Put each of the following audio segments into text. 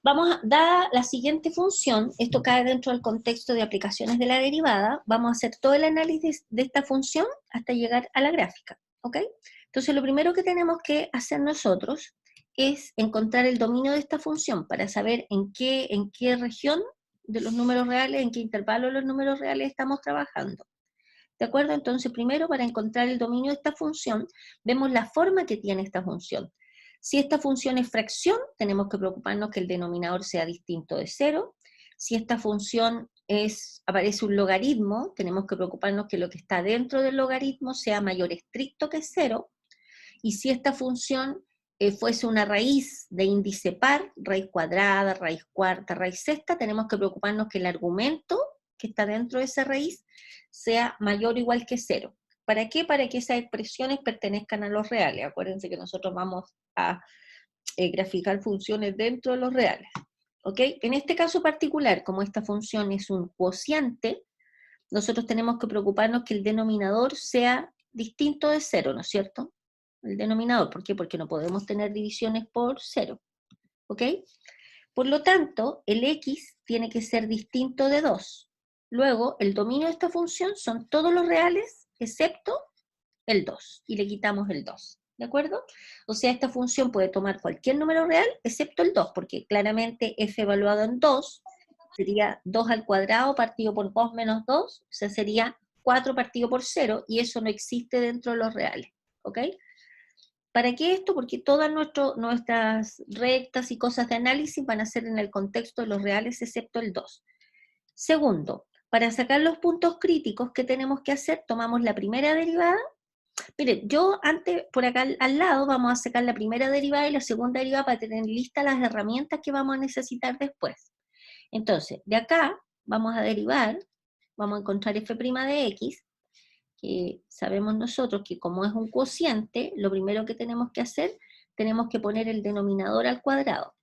Dada la siguiente función, esto cae dentro del contexto de aplicaciones de la derivada, vamos a hacer todo el análisis de esta función hasta llegar a la gráfica, ¿ok? Entonces lo primero que tenemos que hacer nosotros es encontrar el dominio de esta función para saber en qué región de los números reales, en qué intervalo de los números reales estamos trabajando. ¿De acuerdo? Entonces, primero, para encontrar el dominio de esta función, vemos la forma que tiene esta función. Si esta función es fracción, tenemos que preocuparnos que el denominador sea distinto de cero. Si esta función aparece un logaritmo, tenemos que preocuparnos que lo que está dentro del logaritmo sea mayor estricto que cero. Y si esta función fuese una raíz de índice par, raíz cuadrada, raíz cuarta, raíz sexta, tenemos que preocuparnos que el argumento que está dentro de esa raíz sea mayor o igual que cero. ¿Para qué? Para que esas expresiones pertenezcan a los reales. Acuérdense que nosotros vamos a graficar funciones dentro de los reales. ¿Ok? En este caso particular, como esta función es un cociente, nosotros tenemos que preocuparnos que el denominador sea distinto de cero, ¿no es cierto? El denominador, ¿por qué? Porque no podemos tener divisiones por cero, ¿ok? Por lo tanto, el x tiene que ser distinto de 2. Luego, el dominio de esta función son todos los reales, excepto el 2, y le quitamos el 2, ¿de acuerdo? O sea, esta función puede tomar cualquier número real, excepto el 2, porque claramente f evaluado en 2 sería 2 al cuadrado partido por 2 menos 2, o sea, sería 4 partido por 0, y eso no existe dentro de los reales, ¿ok? ¿Para qué esto? Porque todas nuestras rectas y cosas de análisis van a ser en el contexto de los reales, excepto el 2. Segundo, para sacar los puntos críticos, ¿qué tenemos que hacer? Tomamos la primera derivada. Miren, yo antes, por acá al lado, vamos a sacar la primera derivada y la segunda derivada para tener listas las herramientas que vamos a necesitar después. Entonces, de acá vamos a derivar, vamos a encontrar f' de x, que sabemos nosotros que como es un cociente, lo primero que tenemos que hacer, tenemos que poner el denominador al cuadrado,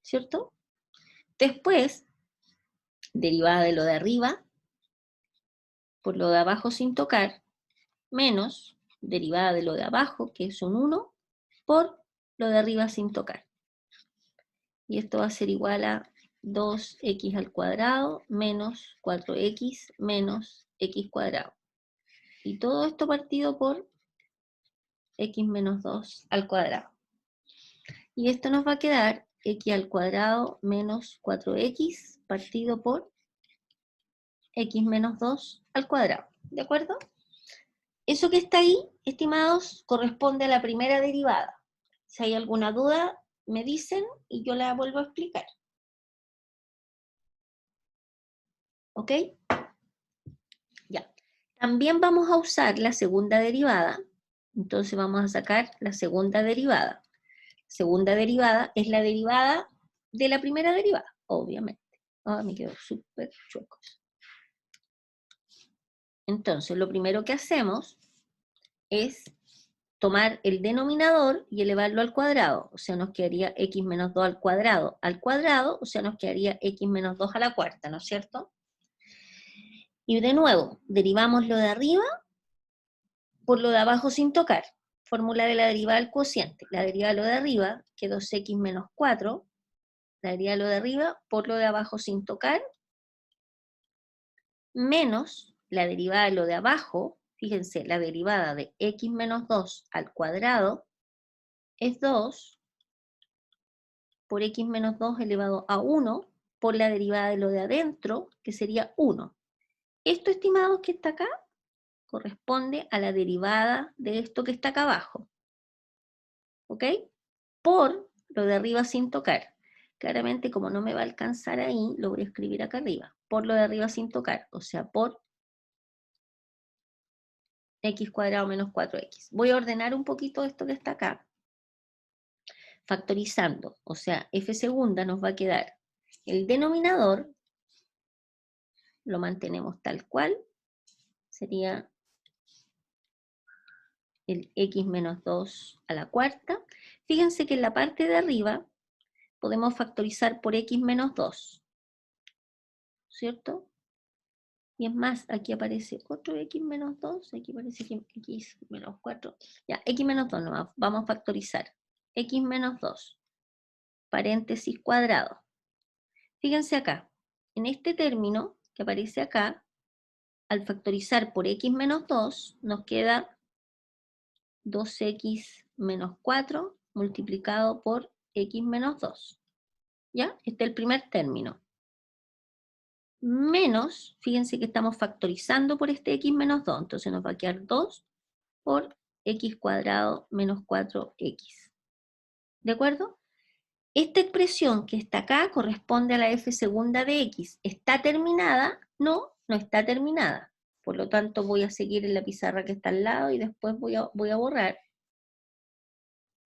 ¿cierto? Después, derivada de lo de arriba por lo de abajo sin tocar, menos derivada de lo de abajo, que es un 1, por lo de arriba sin tocar. Y esto va a ser igual a 2x al cuadrado menos 4x menos x cuadrado. Y todo esto partido por x menos 2 al cuadrado. Y esto nos va a quedar x al cuadrado menos 4x partido por x menos 2 al cuadrado. ¿De acuerdo? Eso que está ahí, estimados, corresponde a la primera derivada. Si hay alguna duda, me dicen y yo la vuelvo a explicar. ¿Ok? Ya. También vamos a usar la segunda derivada. Entonces vamos a sacar la segunda derivada. Segunda derivada es la derivada de la primera derivada, obviamente. Ah, me quedó súper chueco. Entonces, lo primero que hacemos es tomar el denominador y elevarlo al cuadrado. O sea, nos quedaría x menos 2 al cuadrado, o sea, nos quedaría x menos 2 a la cuarta, ¿no es cierto? Y de nuevo, derivamos lo de arriba por lo de abajo sin tocar. Fórmula de la derivada del cociente. La derivada de lo de arriba, que 2x menos 4, la derivada de lo de arriba por lo de abajo sin tocar, menos la derivada de lo de abajo, fíjense, la derivada de x menos 2 al cuadrado es 2 por x menos 2 elevado a 1 por la derivada de lo de adentro, que sería 1. Esto, estimados, que está acá, corresponde a la derivada de esto que está acá abajo. ¿Ok? Por lo de arriba sin tocar. Claramente, como no me va a alcanzar ahí, lo voy a escribir acá arriba. Por lo de arriba sin tocar, o sea, por x cuadrado menos 4x. Voy a ordenar un poquito esto que está acá, factorizando, o sea, f segunda nos va a quedar el denominador, lo mantenemos tal cual, sería el x menos 2 a la cuarta. Fíjense que en la parte de arriba podemos factorizar por x menos 2, ¿cierto? Y es más, aquí aparece otro x menos 2, aquí aparece x menos 4, ya, x menos 2 nomás, vamos a factorizar, x menos 2 paréntesis cuadrado. Fíjense acá, en este término que aparece acá, al factorizar por x menos 2, nos queda 2x menos 4 multiplicado por x menos 2. ¿Ya? Este es el primer término. Menos, fíjense que estamos factorizando por este x menos 2, entonces nos va a quedar 2 por x cuadrado menos 4x. ¿De acuerdo? Esta expresión que está acá corresponde a la f segunda de x. ¿Está terminada? No, no está terminada. Por lo tanto, voy a seguir en la pizarra que está al lado y después voy a borrar.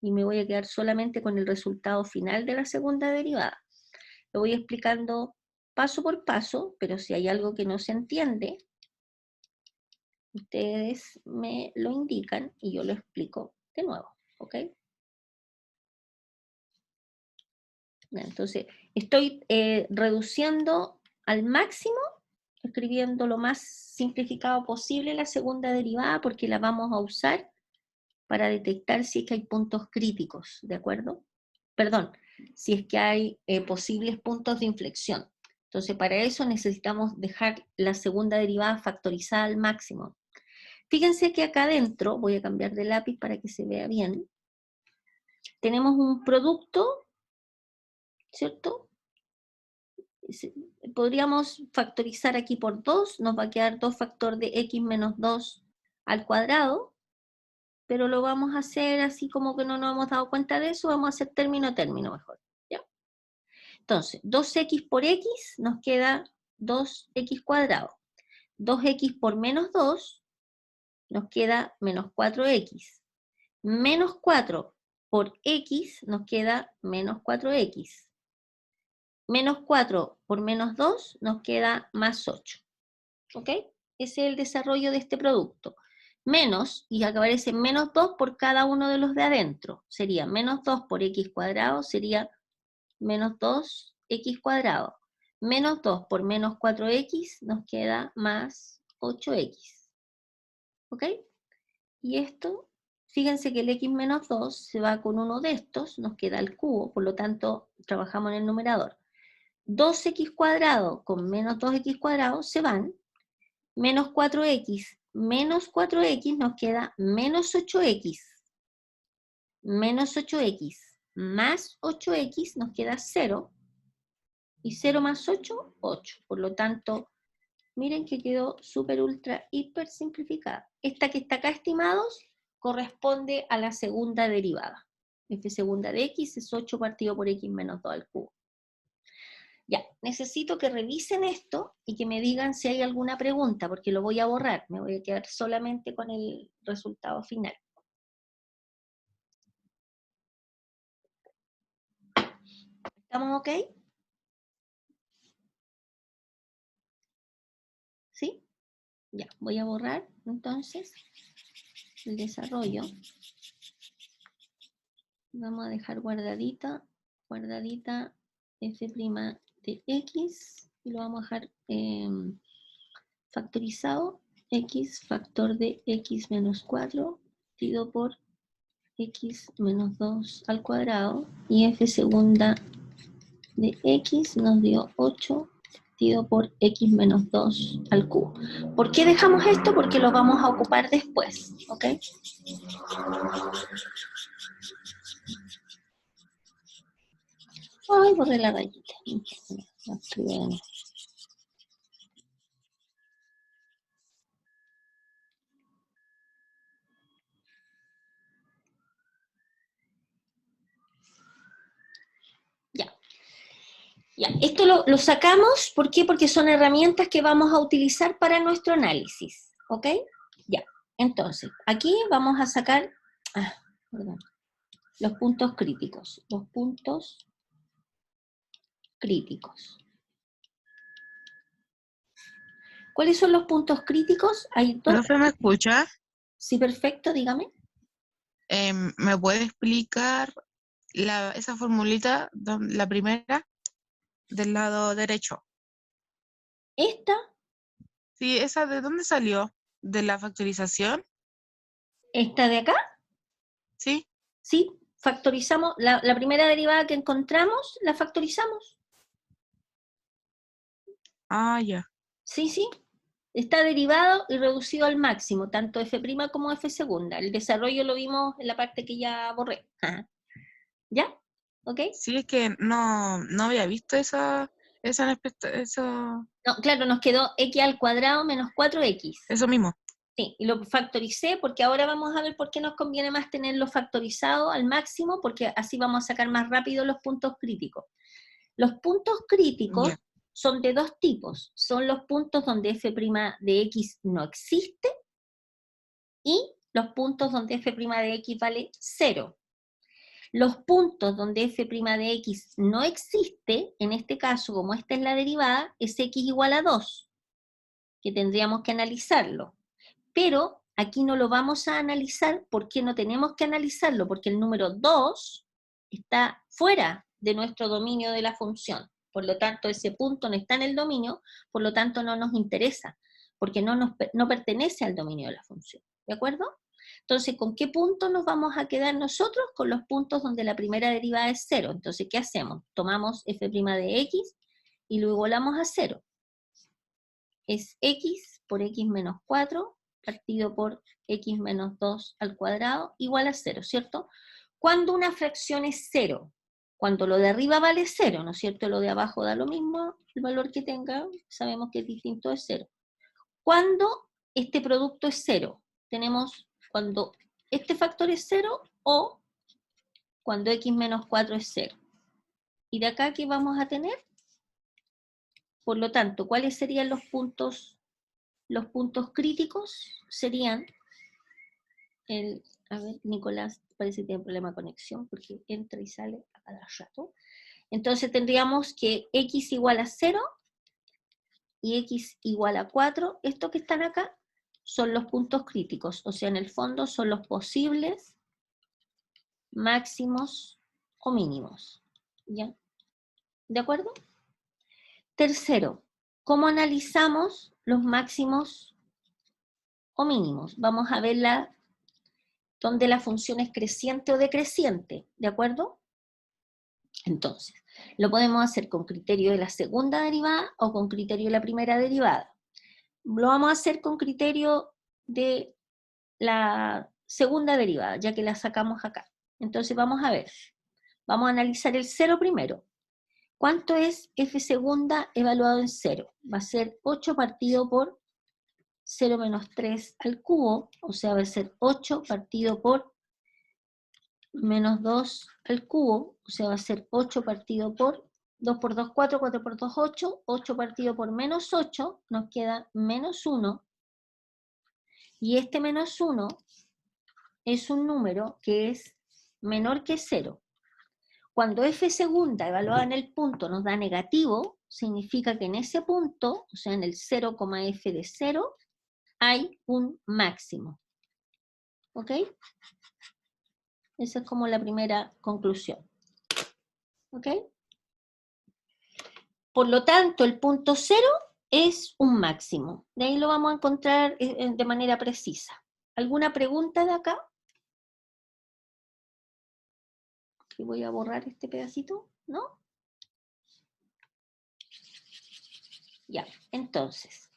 Y me voy a quedar solamente con el resultado final de la segunda derivada. Lo voy explicando paso por paso, pero si hay algo que no se entiende, ustedes me lo indican y yo lo explico de nuevo, ¿ok? Entonces, estoy reduciendo al máximo, escribiendo lo más simplificado posible la segunda derivada, porque la vamos a usar para detectar si es que hay puntos críticos, ¿de acuerdo? Perdón, si es que hay posibles puntos de inflexión. Entonces, para eso necesitamos dejar la segunda derivada factorizada al máximo. Fíjense que acá adentro, voy a cambiar de lápiz para que se vea bien, tenemos un producto, ¿cierto? Podríamos factorizar aquí por 2, nos va a quedar 2 factor de x menos 2 al cuadrado, pero lo vamos a hacer así como que no nos hemos dado cuenta de eso, vamos a hacer término a término mejor, ¿ya? Entonces, 2x por x nos queda 2x cuadrado. 2x por menos 2 nos queda menos 4x. Menos 4 por x nos queda menos 4x. Menos 4 por menos 2 nos queda más 8. ¿Ok? Ese es el desarrollo de este producto. Menos, y acá aparece menos 2 por cada uno de los de adentro. Sería menos 2 por x cuadrado, sería menos 2x cuadrado. Menos 2 por menos 4x nos queda más 8x. ¿Ok? Y esto, fíjense que el x menos 2 se va con uno de estos, nos queda el cubo, por lo tanto trabajamos en el numerador. 2x cuadrado con menos 2x cuadrado se van, menos 4x menos 4x nos queda menos 8x. Menos 8x más 8x nos queda 0, y 0 más 8, 8. Por lo tanto, miren que quedó súper, ultra, hiper simplificada. Esta que está acá, estimados, corresponde a la segunda derivada. F segunda de x es 8 partido por x menos 2 al cubo. Ya, necesito que revisen esto y que me digan si hay alguna pregunta, porque lo voy a borrar. Me voy a quedar solamente con el resultado final. ¿Estamos ok? ¿Sí? Ya, voy a borrar entonces el desarrollo. Vamos a dejar guardadita f' de x, y lo vamos a dejar factorizado, x factor de x menos 4 dividido por x menos 2 al cuadrado, y f segunda de x nos dio 8 dividido por x menos 2 al cubo. ¿Por qué dejamos esto? Porque lo vamos a ocupar después, ¿ok? Ay, borré la rayita. Ya. Ya, esto lo sacamos, ¿por qué? Porque son herramientas que vamos a utilizar para nuestro análisis, ¿ok? Ya, entonces, aquí vamos a sacar, perdón, los puntos críticos, ¿Cuáles son los puntos críticos? Hay dos. Profe, ¿me escucha? Sí, perfecto, dígame. ¿Me puede explicar esa formulita, la primera, del lado derecho? Esta, Sí, ¿esa de dónde salió? ¿De la factorización? esta de acá, Sí. sí, factorizamos, la primera derivada que encontramos, la factorizamos. Ah, ya. Sí, sí. Está derivado y reducido al máximo, tanto f' como f segunda. El desarrollo lo vimos en la parte que ya borré. Ajá. ¿Ya? ¿Ok? Sí, es que no había visto eso, No, claro, nos quedó x al cuadrado menos 4x. eso mismo. Sí, y lo factoricé porque ahora vamos a ver por qué nos conviene más tenerlo factorizado al máximo, porque así vamos a sacar más rápido los puntos críticos. Los puntos críticos Ya. son de dos tipos. Son los puntos donde f' de x no existe y los puntos donde f' de x vale 0. Los puntos donde f' de x no existe, en este caso, como esta es la derivada, es x igual a 2, que tendríamos que analizarlo. Pero aquí no lo vamos a analizar. ¿Por qué no tenemos que analizarlo? Porque el número 2 está fuera de nuestro dominio de la función. Por lo tanto, ese punto no está en el dominio, por lo tanto no nos interesa, porque no pertenece al dominio de la función. ¿De acuerdo? Entonces, ¿con qué puntos nos vamos a quedar nosotros? Con los puntos donde la primera derivada es 0. Entonces, ¿qué hacemos? Tomamos f' de x y lo igualamos a 0. Es x por x menos 4 partido por x menos 2 al cuadrado igual a 0, ¿cierto? Cuando una fracción es 0, cuando lo de arriba vale 0, ¿no es cierto? Lo de abajo da lo mismo, el valor que tenga, sabemos que es distinto de 0. Cuando este producto es 0, tenemos cuando este factor es 0 o cuando x menos 4 es 0. ¿Y de acá qué vamos a tener? Por lo tanto, ¿cuáles serían los puntos? Los puntos críticos serían, a ver, Nicolás parece que tiene problema de conexión porque entra y sale a cada rato. Entonces tendríamos que x igual a 0 y x igual a 4. Estos que están acá son los puntos críticos, o sea, en el fondo son los posibles máximos o mínimos. ¿Ya? ¿De acuerdo? Tercero, ¿cómo analizamos los máximos o mínimos? Vamos a verla donde la función es creciente o decreciente, ¿de acuerdo? Entonces, lo podemos hacer con criterio de la segunda derivada o con criterio de la primera derivada. Lo vamos a hacer con criterio de la segunda derivada, ya que la sacamos acá. Entonces vamos a ver, vamos a analizar el 0 primero. ¿Cuánto es f segunda evaluado en 0? Va a ser 8 partido por 0 menos 3 al cubo, o sea, va a ser 8 partido por menos 2 al cubo, o sea, va a ser 8 partido por 2 por 2, 4, 4 por 2, 8, 8 partido por menos 8, nos queda menos 1, y este menos 1 es un número que es menor que 0. Cuando f segunda evaluada en el punto nos da negativo, significa que en ese punto, o sea, en el 0, f de 0, hay un máximo. ¿Ok? Esa es como la primera conclusión. ¿Ok? Por lo tanto, el punto 0 es un máximo. De ahí lo vamos a encontrar de manera precisa. ¿Alguna pregunta de acá? Que voy a borrar este pedacito, ¿no? Ya, entonces.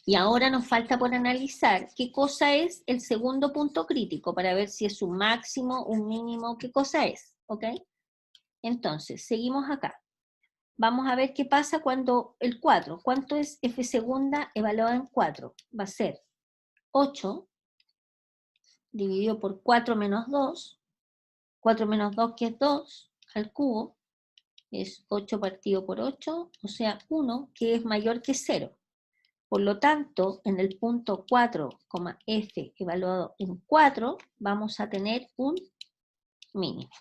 Y ahora nos falta por analizar qué cosa es el segundo punto crítico para ver si es un máximo, un mínimo, qué cosa es, ¿ok? Entonces, seguimos acá. Vamos a ver qué pasa cuando el 4. ¿Cuánto es f segunda evaluada en 4? Va a ser 8 dividido por 4 menos 2. 4 menos 2, que es 2, al cubo, es 8 partido por 8, o sea, 1, que es mayor que 0. Por lo tanto, en el punto 4, f evaluado en 4, vamos a tener un mínimo.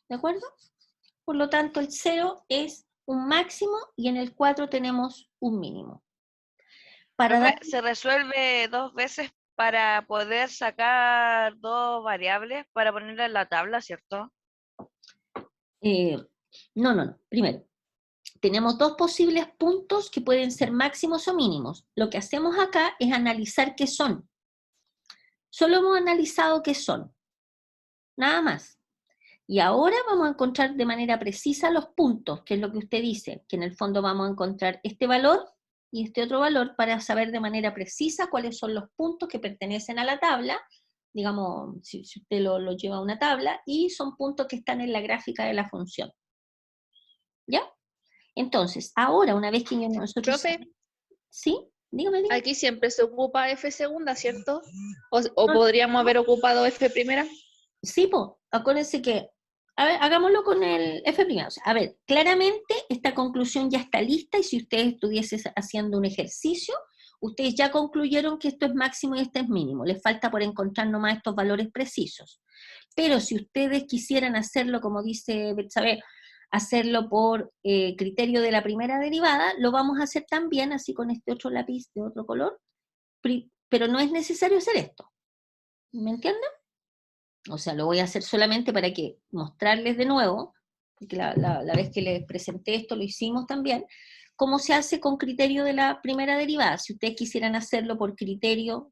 ¿De acuerdo? Por lo tanto, el 0 es un máximo y en el 4 tenemos un mínimo. Para dar... ¿Se resuelve dos veces para poder sacar dos variables para ponerla en la tabla, cierto? No. Primero, tenemos dos posibles puntos que pueden ser máximos o mínimos. Lo que hacemos acá es analizar qué son. Solo hemos analizado qué son. nada más. Y ahora vamos a encontrar de manera precisa los puntos, que es lo que usted dice, que en el fondo vamos a encontrar este valor y este otro valor para saber de manera precisa cuáles son los puntos que pertenecen a la tabla, digamos, si usted lo lleva a una tabla, y son puntos que están en la gráfica de la función. ¿Ya? Entonces, ahora una vez que nosotros... Profe, ¿Sí? Dígame. aquí siempre se ocupa F segunda, ¿cierto? ¿O podríamos haber ocupado F primera? Sí, pues, acuérdense que, a ver, hagámoslo con el F primero. O sea, a ver, claramente esta conclusión ya está lista y si ustedes estuviesen haciendo un ejercicio, ustedes ya concluyeron que esto es máximo y esto es mínimo. Les falta por encontrar nomás estos valores precisos. Pero si ustedes quisieran hacerlo, como dice Betsabe, hacerlo por criterio de la primera derivada, lo vamos a hacer también, así con este otro lápiz de otro color, pero no es necesario hacer esto. ¿Me entienden? O sea, lo voy a hacer solamente para que mostrarles de nuevo, porque la vez que les presenté esto lo hicimos también, cómo se hace con criterio de la primera derivada. Si ustedes quisieran hacerlo por criterio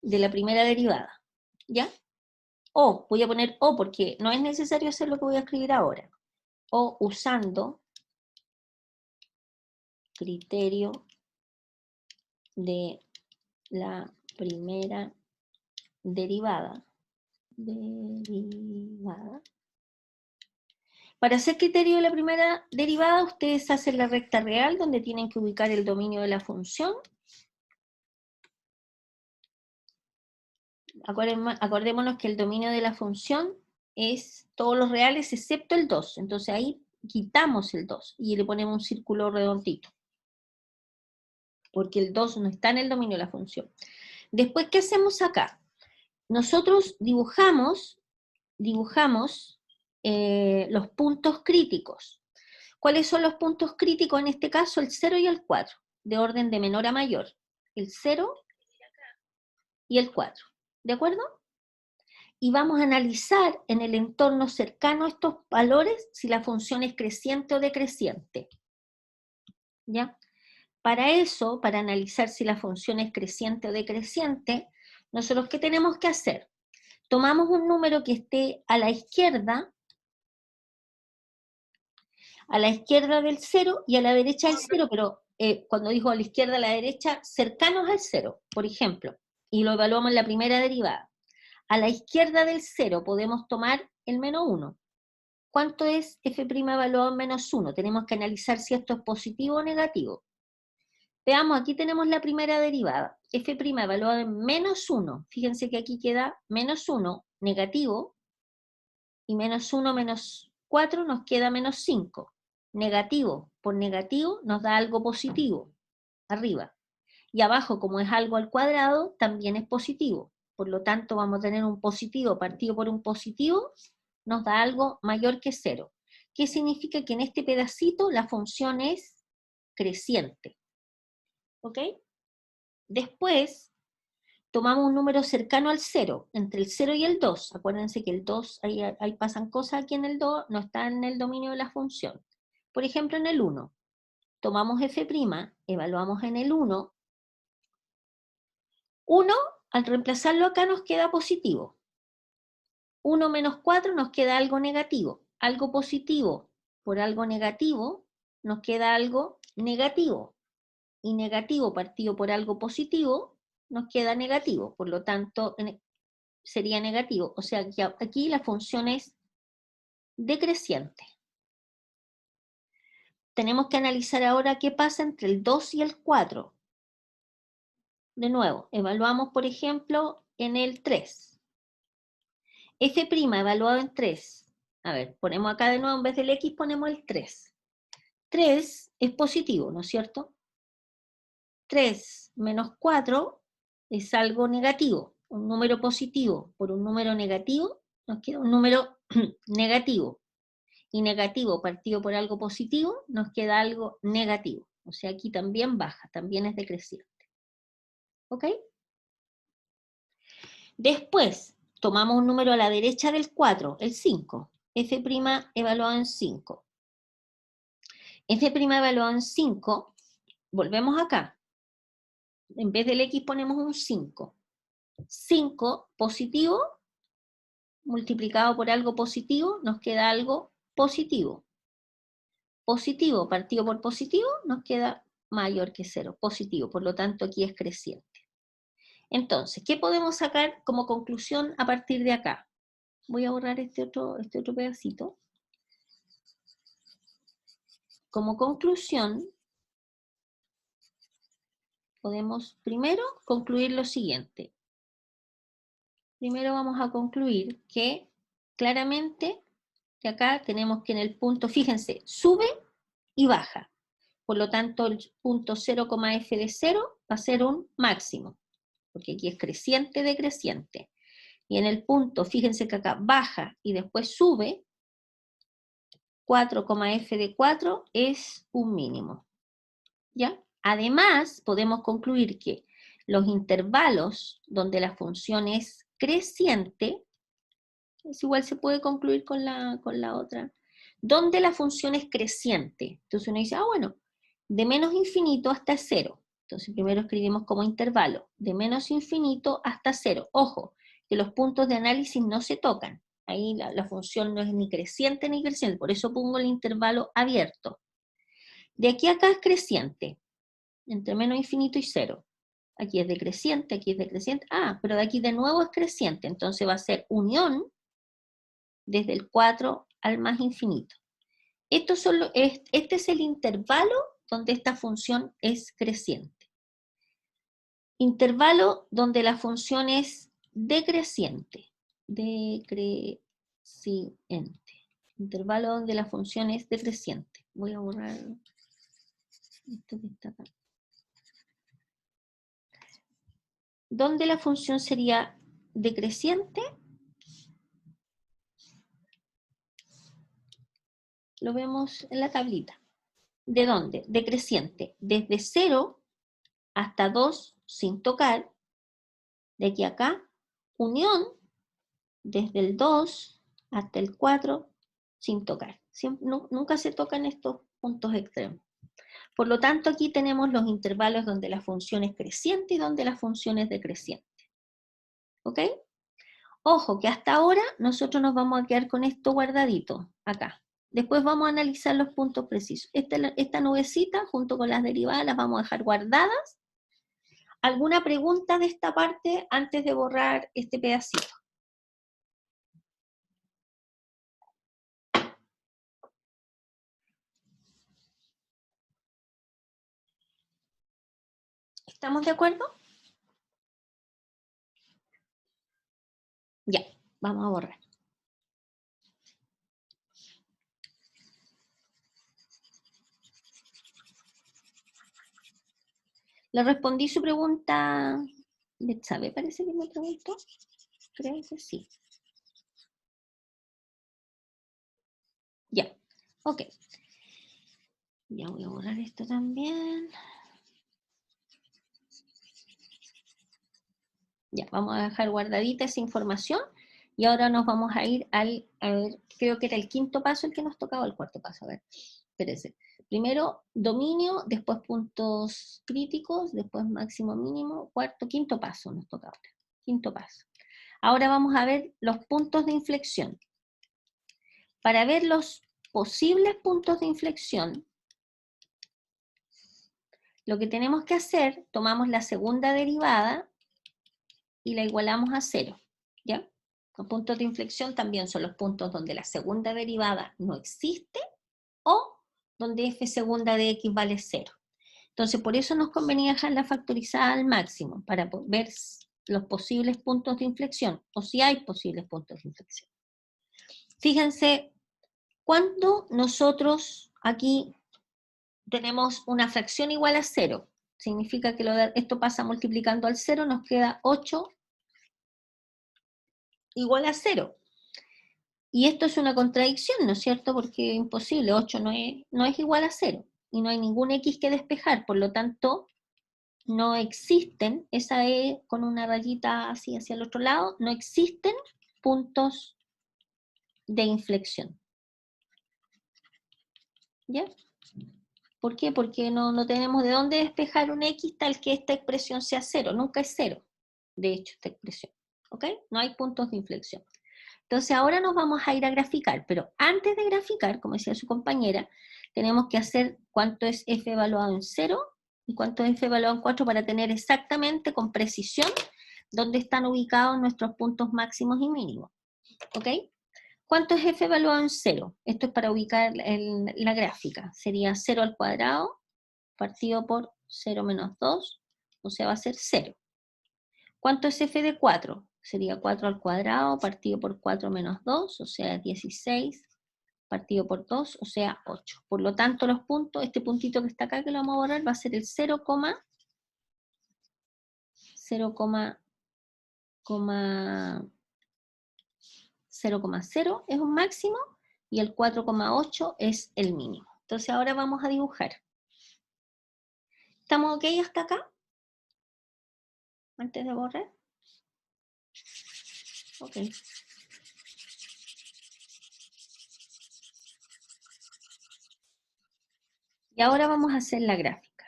de la primera derivada, ¿ya? O, voy a poner O porque no es necesario hacer lo que voy a escribir ahora. O usando criterio de la primera derivada. Para hacer criterio de la primera derivada, ustedes hacen la recta real, donde tienen que ubicar el dominio de la función. Acordémonos que el dominio de la función es todos los reales excepto el 2. Entonces ahí quitamos el 2 y le ponemos un círculo redondito. Porque el 2 no está en el dominio de la función. Después, ¿qué hacemos acá? Nosotros dibujamos los puntos críticos. ¿Cuáles son los puntos críticos en este caso? El 0 y el 4, de orden de menor a mayor. El 0 y el 4. ¿De acuerdo? Y vamos a analizar en el entorno cercano a estos valores si la función es creciente o decreciente. ¿Ya? Para eso, para analizar si la función es creciente o decreciente, nosotros ¿qué tenemos que hacer? Tomamos un número que esté a la izquierda del 0 y a la derecha del 0, pero cuando digo a la izquierda, a la derecha, cercanos al 0, por ejemplo, y lo evaluamos en la primera derivada. A la izquierda del 0 podemos tomar el menos 1. ¿Cuánto es f' evaluado en menos 1? Tenemos que analizar si esto es positivo o negativo. Veamos, aquí tenemos la primera derivada. F' evaluado en menos 1. Fíjense que aquí queda menos 1 negativo, y menos 1 menos 4 nos queda menos 5. Negativo por negativo nos da algo positivo, arriba. Y abajo, como es algo al cuadrado, también es positivo. Por lo tanto, vamos a tener un positivo partido por un positivo, nos da algo mayor que 0. ¿Qué significa? Que en este pedacito la función es creciente. ¿Ok? Después, tomamos un número cercano al 0, entre el 0 y el 2. Acuérdense que el 2, ahí pasan cosas aquí en el 2, no está en el dominio de la función. Por ejemplo, en el 1. Tomamos f', evaluamos en el 1. 1, al reemplazarlo acá nos queda positivo. 1 menos 4 nos queda algo negativo. Algo positivo por algo negativo nos queda algo negativo. Y negativo partido por algo positivo nos queda negativo. Por lo tanto, sería negativo. O sea, que aquí la función es decreciente. Tenemos que analizar ahora qué pasa entre el 2 y el 4. De nuevo, evaluamos, por ejemplo, en el 3. F' evaluado en 3. A ver, ponemos acá de nuevo, en vez del X ponemos el 3. 3 es positivo, ¿no es cierto? 3 menos 4 es algo negativo. Un número positivo por un número negativo nos queda un número negativo. Y negativo partido por algo positivo nos queda algo negativo. O sea, aquí también baja, también es decreciente. ¿Ok? Después, tomamos un número a la derecha del 4, el 5. F' evaluado en 5. F' evaluado en 5, volvemos acá. En vez del X ponemos un 5. 5 positivo, multiplicado por algo positivo, nos queda algo positivo. Positivo partido por positivo, nos queda mayor que 0, positivo, por lo tanto aquí es creciente. Entonces, ¿qué podemos sacar como conclusión a partir de acá? Voy a borrar este otro pedacito. Como conclusión, podemos primero concluir lo siguiente. Primero vamos a concluir que claramente que acá tenemos que en el punto, fíjense, sube y baja. Por lo tanto, el punto 0,f de 0 va a ser un máximo, porque aquí es creciente decreciente. Y en el punto, fíjense que acá baja y después sube, 4,f de 4 es un mínimo. ¿Ya? Además, podemos concluir que los intervalos donde la función es creciente, es igual se puede concluir con la otra, donde la función es creciente. Entonces uno dice, bueno, de menos infinito hasta 0. Entonces primero escribimos como intervalo, de menos infinito hasta 0. Ojo, que los puntos de análisis no se tocan. Ahí la función no es ni creciente ni creciente, por eso pongo el intervalo abierto. De aquí a acá es creciente, entre menos infinito y 0. Aquí es decreciente, aquí es decreciente. Pero de aquí de nuevo es creciente, entonces va a ser unión desde el 4 al más infinito. Este es el intervalo donde esta función es creciente. Intervalo donde la función es decreciente. Decreciente. Intervalo donde la función es decreciente. Voy a borrar esto que está acá. Donde la función sería decreciente, lo vemos en la tablita. ¿De dónde? Decreciente. Desde 0 hasta 2 sin tocar. De aquí a acá, unión desde el 2 hasta el 4 sin tocar. Nunca se tocan estos puntos extremos. Por lo tanto, aquí tenemos los intervalos donde la función es creciente y donde la función es decreciente. ¿Ok? Ojo, que hasta ahora nosotros nos vamos a quedar con esto guardadito, acá. Después vamos a analizar los puntos precisos. Esta nubecita, junto con las derivadas, las vamos a dejar guardadas. ¿Alguna pregunta de esta parte antes de borrar este pedacito? ¿Estamos de acuerdo? Ya, vamos a borrar. Le respondí su pregunta, Betsabe, parece que me preguntó. Creo que sí. Ya, ok. Ya voy a borrar esto también. Ya, vamos a dejar guardadita esa información y ahora nos vamos a ir a ver, creo que era el quinto paso el que nos tocaba, el cuarto paso, a ver, espérense. Primero dominio, después puntos críticos, después máximo mínimo, quinto paso nos toca ahora, quinto paso. Ahora vamos a ver los puntos de inflexión. Para ver los posibles puntos de inflexión, lo que tenemos que hacer, tomamos la segunda derivada y la igualamos a 0, ¿ya? Los puntos de inflexión también son los puntos donde la segunda derivada no existe o donde f segunda de x vale 0. Entonces, por eso nos convenía dejarla factorizada al máximo, para ver los posibles puntos de inflexión, o si hay posibles puntos de inflexión. Fíjense, cuando nosotros aquí tenemos una fracción igual a 0, significa que esto pasa multiplicando al 0, nos queda 8 igual a 0. Y esto es una contradicción, ¿no es cierto? Porque es imposible, 8 no es igual a 0, y no hay ningún x que despejar, por lo tanto, no existen, esa E con una rayita así hacia el otro lado, no existen puntos de inflexión. ¿Ya? ¿Por qué? Porque no tenemos de dónde despejar un x tal que esta expresión sea 0, nunca es 0. de hecho, esta expresión. ¿Ok? No hay puntos de inflexión. Entonces ahora nos vamos a ir a graficar, pero antes de graficar, como decía su compañera, tenemos que hacer cuánto es f evaluado en 0 y cuánto es f evaluado en 4 para tener exactamente, con precisión, dónde están ubicados nuestros puntos máximos y mínimos. ¿Ok? ¿Cuánto es f evaluado en 0? Esto es para ubicar la gráfica. Sería 0 al cuadrado partido por 0 menos 2, o sea, va a ser 0. ¿Cuánto es f de 4? Sería 4 al cuadrado partido por 4 menos 2, o sea, 16, partido por 2, o sea, 8. Por lo tanto, los puntos, este puntito que está acá, que lo vamos a borrar, va a ser el 0,0, es un máximo, y el 4,8 es el mínimo. Entonces ahora vamos a dibujar. ¿Estamos ok hasta acá? Antes de borrar. Ok. Y ahora vamos a hacer la gráfica.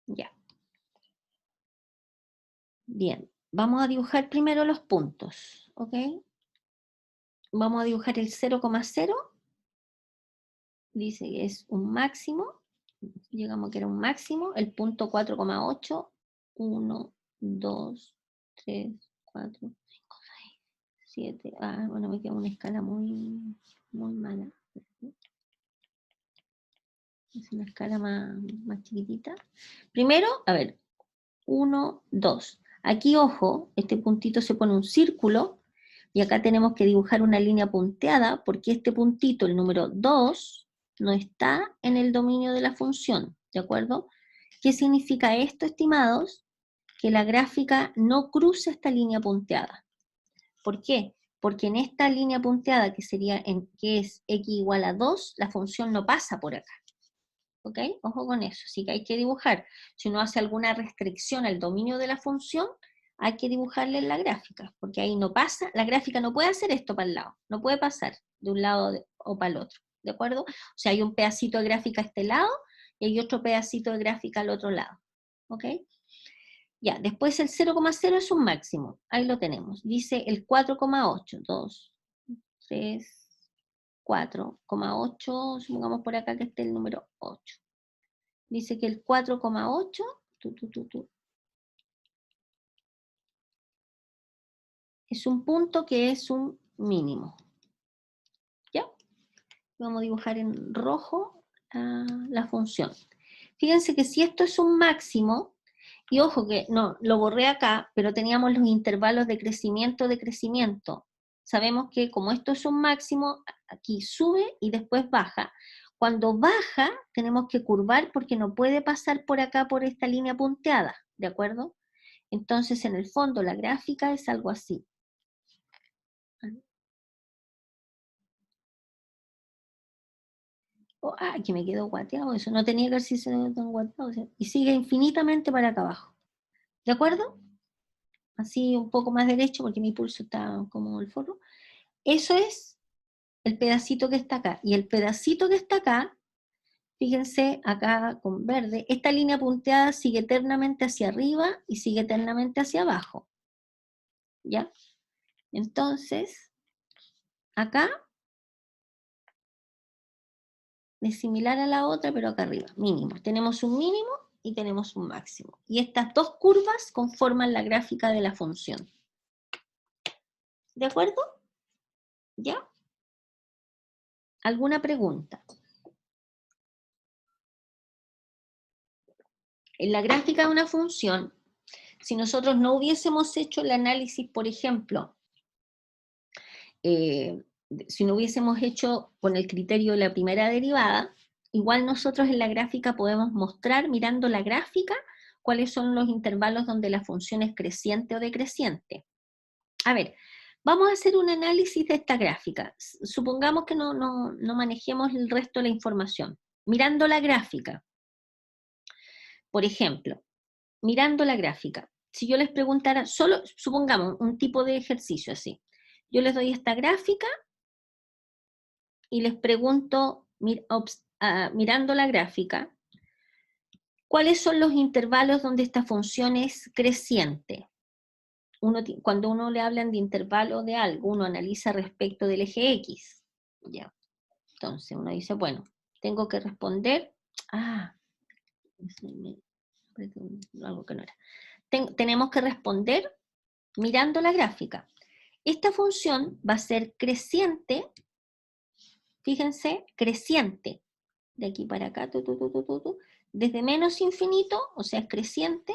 Ya. Bien, vamos a dibujar primero los puntos, ¿ok? Vamos a dibujar el 0,0, dice que es un máximo, llegamos a que era un máximo, el punto 4,8, 1, 2, 3, 4, 5, 6, 7, bueno, me queda una escala muy mala. Es una escala más chiquitita. Primero, a ver, 1, 2. Aquí, ojo, este puntito se pone un círculo, y acá tenemos que dibujar una línea punteada, porque este puntito, el número 2, no está en el dominio de la función, ¿de acuerdo? ¿Qué significa esto, estimados? Que la gráfica no cruza esta línea punteada. ¿Por qué? Porque en esta línea punteada, que es x igual a 2, la función no pasa por acá. ¿Ok? Ojo con eso, así que hay que dibujar. Si uno hace alguna restricción al dominio de la función, hay que dibujarle en la gráfica, porque ahí no pasa, la gráfica no puede hacer esto para el lado, no puede pasar de un lado o para el otro, ¿de acuerdo? O sea, hay un pedacito de gráfica a este lado, y hay otro pedacito de gráfica al otro lado, ¿ok? Ya, después el 0,0 es un máximo, ahí lo tenemos, dice el 4,8, 2, 3, 4,8, supongamos por acá que esté el número 8. Dice que el 4,8 es un punto que es un mínimo. ¿Ya? Vamos a dibujar en rojo la función. Fíjense que si esto es un máximo, y ojo que no, lo borré acá, pero teníamos los intervalos de crecimiento. Sabemos que como esto es un máximo, aquí sube y después baja. Cuando baja, tenemos que curvar porque no puede pasar por acá, por esta línea punteada, ¿de acuerdo? Entonces, en el fondo, la gráfica es algo así. Que me quedó guateado eso. No tenía que haber sido tan guateado. Y sigue infinitamente para acá abajo. ¿De acuerdo? Así un poco más derecho porque mi pulso está como el forro. Eso es el pedacito que está acá. Y el pedacito que está acá, fíjense acá con verde, esta línea punteada sigue eternamente hacia arriba y sigue eternamente hacia abajo. ¿Ya? Entonces, acá es similar a la otra, pero acá arriba, mínimo. Tenemos un mínimo y tenemos un máximo. Y estas dos curvas conforman la gráfica de la función. ¿De acuerdo? ¿Ya? ¿Alguna pregunta? En la gráfica de una función, si nosotros no hubiésemos hecho el análisis, por ejemplo, si no hubiésemos hecho con el criterio de la primera derivada, igual nosotros en la gráfica podemos mostrar, mirando la gráfica, cuáles son los intervalos donde la función es creciente o decreciente. A ver, vamos a hacer un análisis de esta gráfica. Supongamos que no manejemos el resto de la información. Mirando la gráfica, por ejemplo, mirando la gráfica, si yo les preguntara, solo supongamos un tipo de ejercicio así, yo les doy esta gráfica y les pregunto, mirando la gráfica, ¿cuáles son los intervalos donde esta función es creciente? Cuando uno le hablan de intervalo de algo, uno analiza respecto del eje X. ¿Ya? Entonces uno dice, bueno, tengo que responder, algo que no era. Tenemos que responder mirando la gráfica. Esta función va a ser creciente, fíjense, creciente, de aquí para acá, desde menos infinito, o sea, es creciente,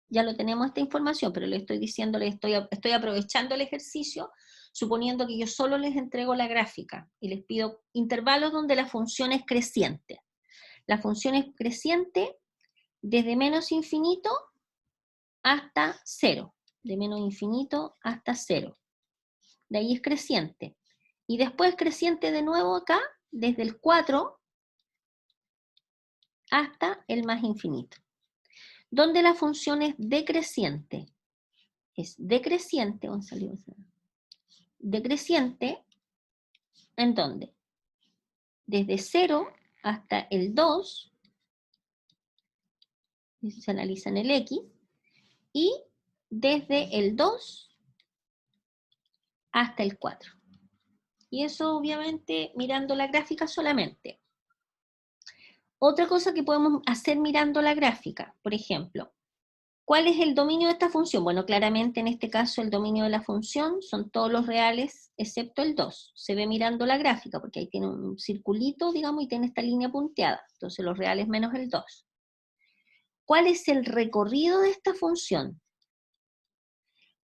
ya lo tenemos esta información, pero le estoy diciendo, estoy aprovechando el ejercicio, suponiendo que yo solo les entrego la gráfica, y les pido intervalos donde la función es creciente. La función es creciente desde menos infinito hasta 0, de menos infinito hasta 0. De ahí es creciente. Y después creciente de nuevo acá, desde el 4 hasta el más infinito. Donde la función es decreciente. Es decreciente, decreciente, ¿en dónde? Desde 0 hasta el 2, eso se analiza en el X, y desde el 2 hasta el 4. Y eso obviamente mirando la gráfica solamente. Otra cosa que podemos hacer mirando la gráfica, por ejemplo, ¿cuál es el dominio de esta función? Bueno, claramente en este caso el dominio de la función son todos los reales excepto el 2. Se ve mirando la gráfica porque ahí tiene un circulito, digamos, y tiene esta línea punteada. Entonces los reales menos el 2. ¿Cuál es el recorrido de esta función?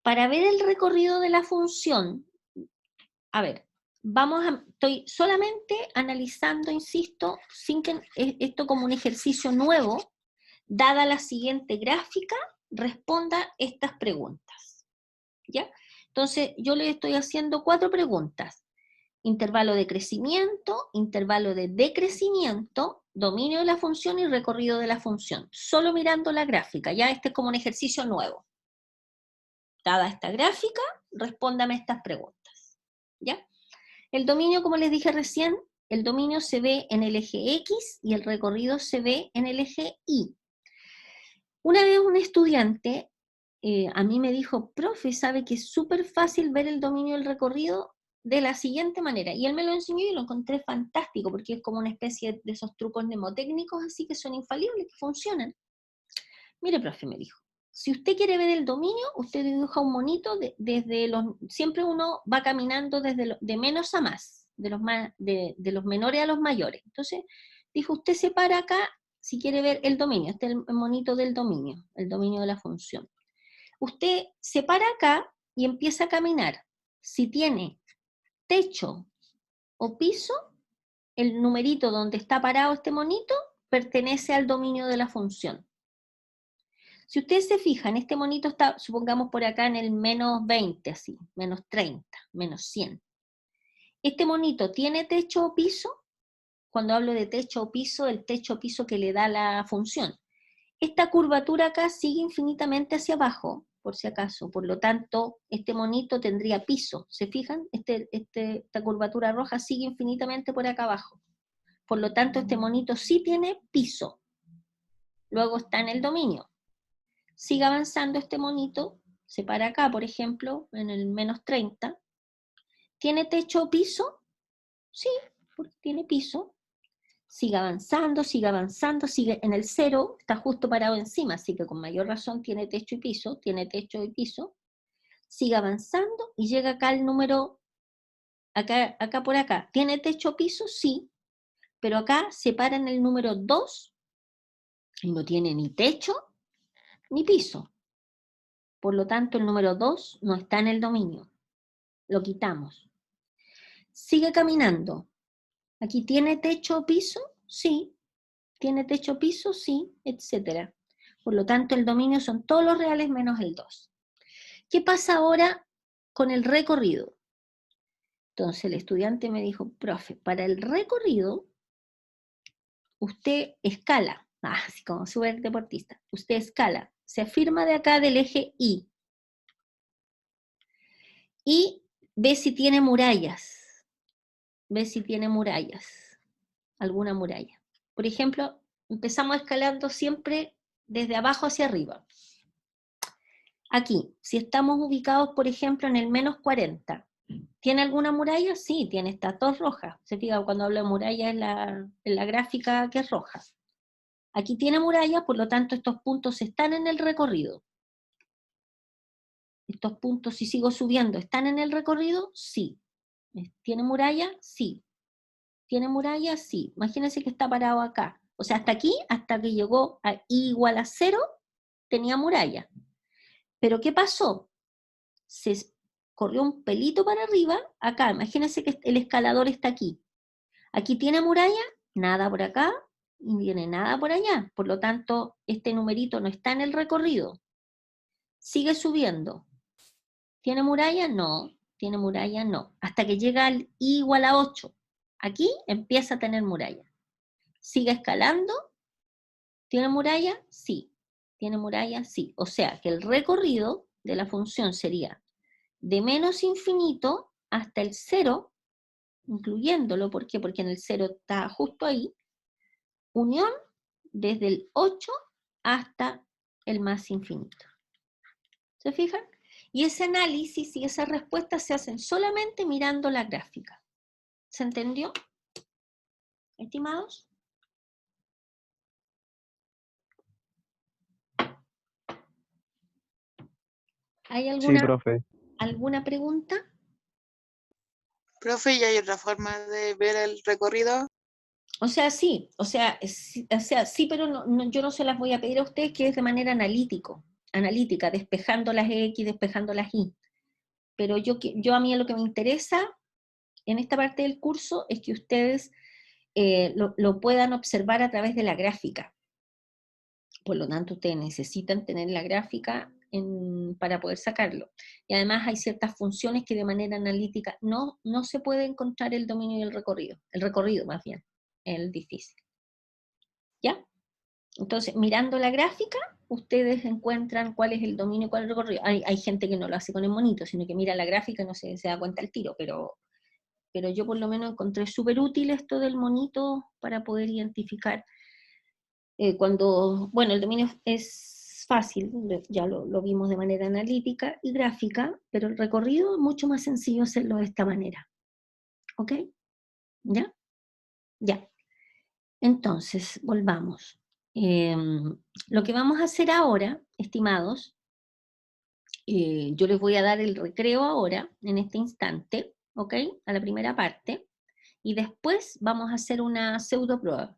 Para ver el recorrido de la función, a ver, estoy solamente analizando, insisto, sin que esto como un ejercicio nuevo, dada la siguiente gráfica, responda estas preguntas. ¿Ya? Entonces, yo le estoy haciendo 4 preguntas. Intervalo de crecimiento, intervalo de decrecimiento, dominio de la función y recorrido de la función. Solo mirando la gráfica, ya este es como un ejercicio nuevo. Dada esta gráfica, respóndame estas preguntas. ¿Ya? El dominio, como les dije recién, el dominio se ve en el eje X y el recorrido se ve en el eje Y. Una vez un estudiante a mí me dijo, profe, ¿sabe que es súper fácil ver el dominio del recorrido? De la siguiente manera, y él me lo enseñó y lo encontré fantástico, porque es como una especie de esos trucos mnemotécnicos así que son infalibles, que funcionan. Mire, profe, me dijo, si usted quiere ver el dominio, usted dibuja un monito siempre uno va caminando de menos a más, de los menores a los mayores. Entonces, dijo, usted se para acá si quiere ver el dominio, este es el monito del dominio, el dominio de la función. Usted se para acá y empieza a caminar. Si tiene techo o piso, el numerito donde está parado este monito pertenece al dominio de la función. Si ustedes se fijan, este monito está, supongamos por acá en el menos 20, así, menos 30, menos 100. ¿Este monito tiene techo o piso? Cuando hablo de techo o piso, el techo o piso que le da la función. Esta curvatura acá sigue infinitamente hacia abajo, por si acaso. Por lo tanto, este monito tendría piso. ¿Se fijan? Esta curvatura roja sigue infinitamente por acá abajo. Por lo tanto, este monito sí tiene piso. Luego está en el dominio. Sigue avanzando este monito, se para acá, por ejemplo, en el menos 30. ¿Tiene techo o piso? Sí, porque tiene piso. Sigue avanzando, sigue en el 0, está justo parado encima, así que con mayor razón tiene techo y piso, sigue avanzando y llega acá al número, acá por acá, ¿tiene techo o piso? Sí, pero acá se para en el número 2 y no tiene ni techo ni piso. Por lo tanto, el número 2 no está en el dominio, lo quitamos. Sigue caminando, ¿aquí tiene techo o piso? Sí. ¿Tiene techo piso? Sí, etc. Por lo tanto, el dominio son todos los reales menos el 2. ¿Qué pasa ahora con el recorrido? Entonces el estudiante me dijo, profe, para el recorrido, usted escala, así como súper deportista, usted escala se afirma de acá del eje Y. Y ve si tiene murallas. Ve si tiene murallas. Alguna muralla. Por ejemplo, empezamos escalando siempre desde abajo hacia arriba. Aquí, si estamos ubicados, por ejemplo, en el menos 40, ¿tiene alguna muralla? Sí, tiene estas dos rojas. Se fija, cuando hablo de muralla en la gráfica que es roja. Aquí tiene muralla, por lo tanto estos puntos están en el recorrido. Estos puntos, si sigo subiendo, ¿están en el recorrido? Sí. ¿Tiene muralla? Sí. ¿Tiene muralla? Sí. Imagínense que está parado acá. O sea, hasta aquí, hasta que llegó a I igual a 0, tenía muralla. Pero ¿qué pasó? Se corrió un pelito para arriba, acá. Imagínense que el escalador está aquí. Aquí tiene muralla, nada por acá, y viene nada por allá. Por lo tanto, este numerito no está en el recorrido. Sigue subiendo. ¿Tiene muralla? No. ¿Tiene muralla? No. Hasta que llega al I igual a 8. Aquí empieza a tener muralla. Sigue escalando. ¿Tiene muralla? Sí. ¿Tiene muralla? Sí. O sea que el recorrido de la función sería de menos infinito hasta el 0, incluyéndolo. ¿Por qué? Porque en el 0 está justo ahí. Unión desde el 8 hasta el más infinito. ¿Se fijan? Y ese análisis y esas respuestas se hacen solamente mirando la gráfica. ¿Se entendió, estimados? ¿Hay Sí, profe. alguna pregunta? Profe, ¿y hay otra forma de ver el recorrido? O sea, sí, sí, pero yo no se las voy a pedir a ustedes, que es de manera analítica, despejando las X, despejando las Y. Pero yo a mí lo que me interesa en esta parte del curso es que ustedes lo puedan observar a través de la gráfica. Por lo tanto, ustedes necesitan tener la gráfica para poder sacarlo. Y además hay ciertas funciones que de manera analítica no se puede encontrar el dominio y el recorrido más bien, el difícil. ¿Ya? Entonces, mirando la gráfica, ustedes encuentran cuál es el dominio y cuál es el recorrido. Hay gente que no lo hace con el monito, sino que mira la gráfica y no se da cuenta al tiro, pero yo por lo menos encontré súper útil esto del monito para poder identificar bueno, el dominio es fácil, ya lo vimos de manera analítica y gráfica, pero el recorrido es mucho más sencillo hacerlo de esta manera. ¿Ok? ¿Ya? Ya. Entonces, volvamos. Lo que vamos a hacer ahora, estimados, yo les voy a dar el recreo ahora, en este instante, ¿ok? A la primera parte, y después vamos a hacer una pseudo prueba.